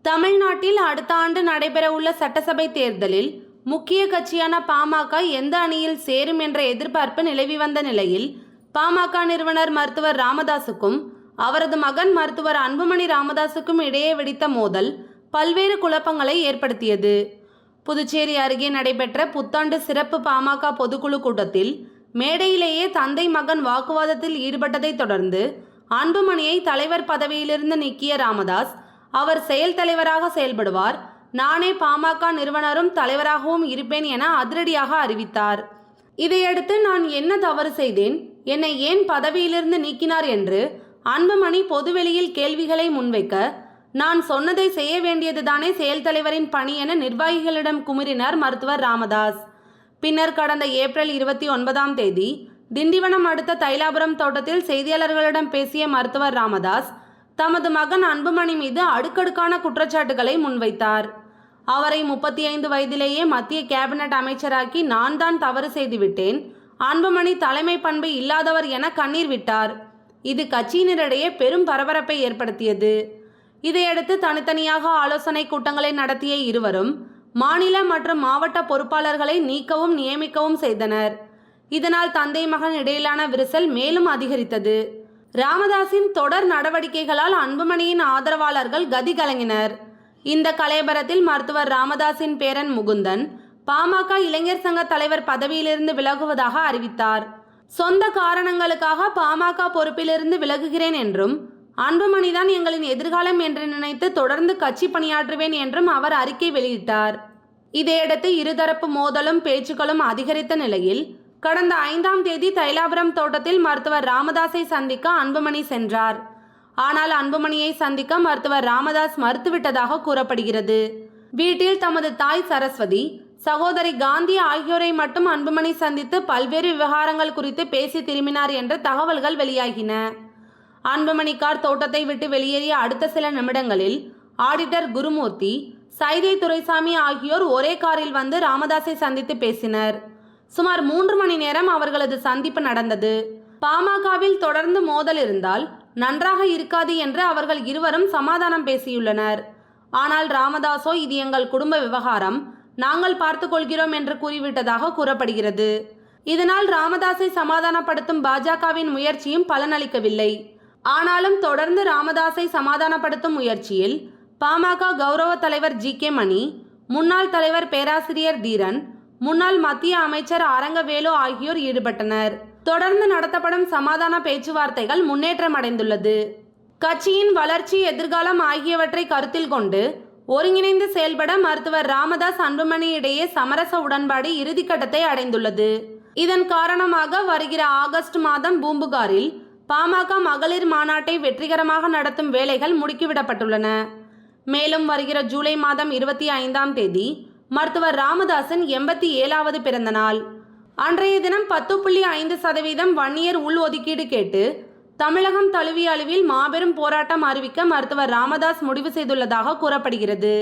தமிழ்நாட்டில் அடுத்த ஆண்டு நடைபெறவுள்ள சட்டசபை தேர்தலில் முக்கிய கட்சியான பாமக எந்த அணியில் சேரும் என்ற எதிர்பார்ப்பு நிலவி வந்த நிலையில் பாமக நிறுவனர் மருத்துவர் ராமதாசுக்கும் அவரது மகன் மருத்துவர் அன்புமணி ராமதாசுக்கும் இடையே வெடித்த மோதல் பல்வேறு குழப்பங்களை ஏற்படுத்தியது. புதுச்சேரி அருகே நடைபெற்ற புத்தாண்டு சிறப்பு பாமக பொதுக்குழு கூட்டத்தில் மேடையிலேயே தந்தை மகன் வாக்குவாதத்தில் ஈடுபட்டதை தொடர்ந்து அன்புமணியை தலைவர் பதவியிலிருந்து நீக்கிய ராமதாஸ், அவர் செயல் தலைவராக செயல்படுவார், நானே பாமக நிறுவனரும் தலைவராகவும் இருப்பேன் என அதிரடியாக அறிவித்தார். இதையடுத்து நான் என்ன தவறு செய்தேன், என்னை ஏன் பதவியிலிருந்து நீக்கினார் என்று அன்புமணி பொதுவெளியில் கேள்விகளை முன்வைக்க, நான் சொன்னதை செய்ய வேண்டியதுதானே செயல் தலைவரின் பணி என நிர்வாகிகளிடம் குமுறினார் மருத்துவர் ராமதாஸ். பின்னர் கடந்த ஏப்ரல் 29 திண்டிவனம் அடுத்த தைலாபுரம் தோட்டத்தில் செய்தியாளர்களிடம் பேசிய மருத்துவர் ராமதாஸ் தமது மகன் அன்புமணி மீது அடுக்கடுக்கான குற்றச்சாட்டுகளை முன்வைத்தார். அவரை 35 வயதிலேயே மத்திய கேபினட் அமைச்சராக்கி நான் தான் தவறு செய்துவிட்டேன், அன்புமணி தலைமை பண்பு இல்லாதவர் என கண்ணீர் விட்டார். இது கட்சியினரிடையே பெரும் பரபரப்பை ஏற்படுத்தியது. இதையடுத்து தனித்தனியாக ஆலோசனை கூட்டங்களை நடத்திய இருவரும் மாநில மற்றும் மாவட்ட பொறுப்பாளர்களை நீக்கவும் நியமிக்கவும் செய்தனர். இதனால் தந்தை மகன் இடையிலான விரிசல் மேலும் அதிகரித்தது. ராமதாஸின் தொடர் நடவடிக்கைகளால் அன்புமணியின் ஆதரவாளர்கள் கதி கலங்கினர். இந்த கலவரத்தில் மருத்துவர் ராமதாஸின் பேரன் முகுந்தன் பாமக இளைஞர் சங்க தலைவர் பதவியிலிருந்து விலகுவதாக அறிவித்தார். சொந்த காரணங்களுக்காக பாமக பொறுப்பிலிருந்து விலகுகிறேன் என்றும், அன்புமணிதான் எங்களின் எதிர்காலம் என்று நினைத்து தொடர்ந்து கட்சி பணியாற்றுவேன் என்றும் அவர் அறிக்கை வெளியிட்டார். இதையடுத்து இருதரப்பு மோதலும் பேச்சுக்களும் அதிகரித்த நிலையில் கடந்த 5 தைலாபுரம் தோட்டத்தில் மருத்துவர் ராமதாஸை சந்திக்க அன்புமணி சென்றார். ஆனால் அன்புமணியை சந்திக்க மருத்துவர் ராமதாஸ் மறுத்துவிட்டதாக கூறப்படுகிறது. வீட்டில் தமது தாய் சரஸ்வதி, சகோதரி காந்தி ஆகியோரை மட்டும் அன்புமணி சந்தித்து பல்வேறு விவகாரங்கள் குறித்து பேசி திரும்பினார் என்ற தகவல்கள் வெளியாகின. அன்புமணி கார் தோட்டத்தை விட்டு வெளியேறிய அடுத்த சில நிமிடங்களில் ஆடிட்டர் குருமூர்த்தி, சைதை துரைசாமி ஆகியோர் ஒரே காரில் வந்து ராமதாஸை சந்தித்து பேசினர். சுமார் 3 மணி நேரம் அவர்களது சந்திப்பு நடந்தது. பாமகவில் தொடர்ந்து மோதல் இருந்தால் நன்றாக இருக்காது என்று அவர்கள் இருவரும் சமாதானம் பேசியுள்ளனர். ஆனால் ராமதாஸோ இது எங்கள் குடும்ப விவகாரம், நாங்கள் பார்த்து கொள்கிறோம் என்று கூறிவிட்டதாக கூறப்படுகிறது. இதனால் ராமதாஸை சமாதானப்படுத்தும் பாஜகவின் முயற்சியும் பலனளிக்கவில்லை. ஆனாலும் தொடர்ந்து ராமதாஸை சமாதானப்படுத்தும் முயற்சியில் பாமக கௌரவ தலைவர் GK மணி, முன்னாள் தலைவர் பேராசிரியர் தீரன், முன்னாள் மத்திய அமைச்சர் அரங்கவேலு ஆகியோர் ஈடுபட்டனர். தொடர்ந்து நடத்தப்படும் சமாதான பேச்சுவார்த்தைகள் முன்னேற்றம் அடைந்துள்ளது. கட்சியின் வளர்ச்சி, எதிர்காலம் ஆகியவற்றை கருத்தில் கொண்டு ஒருங்கிணைந்து செயல்பட மருத்துவர் ராமதாஸ் அன்புமணி இடையே சமரச உடன்பாடு இறுதிக்கட்டத்தை அடைந்துள்ளது. இதன் காரணமாக வருகிற ஆகஸ்ட் மாதம் பூம்புகாரில் பாமக மகளிர் மாநாட்டை வெற்றிகரமாக நடத்தும் வேலைகள் முடுக்கிவிடப்பட்டுள்ளன. மேலும் வருகிற ஜூலை மாதம் 25 மருத்துவர் ராமதாஸின் 87வது பிறந்த நாள். அன்றைய தினம் 10.5% வன்னியர் உள் ஒதுக்கீடு கேட்டு தமிழகம் தழுவிய அளவில் மாபெரும் போராட்டம் அறிவிக்க மருத்துவர் ராமதாஸ் முடிவு செய்துள்ளதாக கூறப்படுகிறது.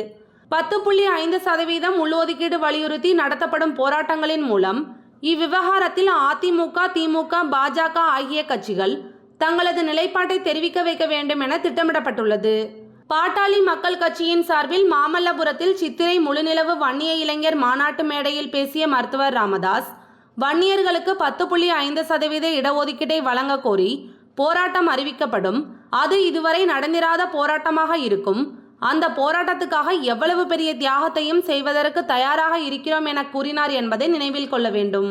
10.5% உள்ஒதுக்கீடு வலியுறுத்தி நடத்தப்படும் போராட்டங்களின் மூலம் இவ்விவகாரத்தில் அதிமுக, திமுக, பாஜக ஆகிய கட்சிகள் தங்களது நிலைப்பாட்டை தெரிவிக்க வைக்க வேண்டும் என திட்டமிடப்பட்டுள்ளது. பாட்டாளி மக்கள் கட்சியின் சார்பில் மாமல்லபுரத்தில் சித்திரை முழுநிலவு வன்னிய இளைஞர் மாநாட்டு மேடையில் பேசிய மருத்துவர் ராமதாஸ், வன்னியர்களுக்கு 10.5% இடஒதுக்கீட்டை வழங்க கோரி போராட்டம் அறிவிக்கப்படும், அது இதுவரை நடந்திராத போராட்டமாக இருக்கும், அந்த போராட்டத்துக்காக எவ்வளவு பெரிய தியாகத்தையும் செய்வதற்கு தயாராக இருக்கிறோம் என கூறினார் என்பதை நினைவில் கொள்ள வேண்டும்.